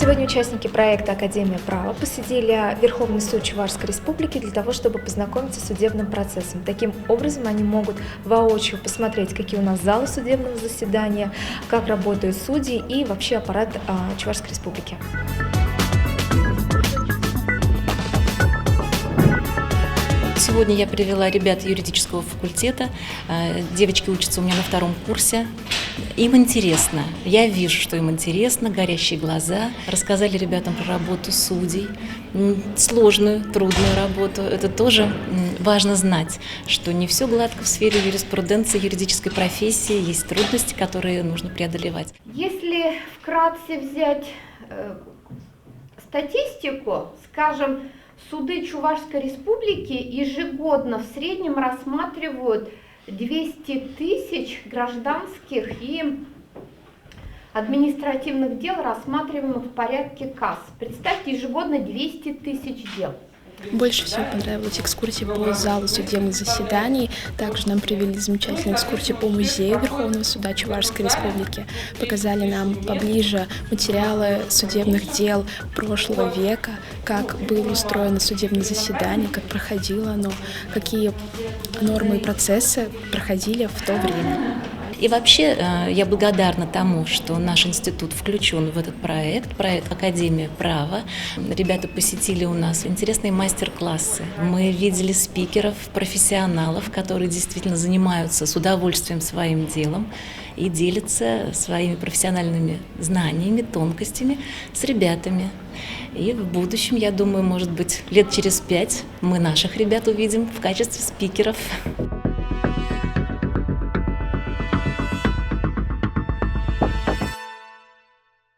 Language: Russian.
Сегодня участники проекта «Академия права» посетили Верховный суд Чувашской Республики для того, чтобы познакомиться с судебным процессом. Таким образом, они могут воочию посмотреть, какие у нас залы судебного заседания, как работают судьи и вообще аппарат Чувашской Республики. Сегодня я привела ребят юридического факультета. Девочки учатся у меня на 2-м курсе. Им интересно. Я вижу, что им интересно, горящие глаза. Рассказали ребятам про работу судей, сложную, трудную работу. Это тоже важно знать, что не все гладко в сфере юриспруденции, юридической профессии. Есть трудности, которые нужно преодолевать. Если вкратце взять статистику, скажем, суды Чувашской Республики ежегодно в среднем рассматривают 200 тысяч гражданских и административных дел, рассматриваемых в порядке КАС. Представьте, ежегодно 200 тысяч дел. Больше всего понравилась экскурсия по залу судебных заседаний. Также нам провели замечательную экскурсию по музею Верховного суда Чувашской Республики. Показали нам поближе материалы судебных дел прошлого века, как было устроено судебное заседание, как проходило оно, какие нормы и процессы проходили в то время. И вообще я благодарна тому, что наш институт включен в этот проект «Академия права». Ребята посетили у нас интересные мастер-классы. Мы видели спикеров, профессионалов, которые действительно занимаются с удовольствием своим делом и делятся своими профессиональными знаниями, тонкостями с ребятами. И в будущем, я думаю, может быть, лет через 5 мы наших ребят увидим в качестве спикеров.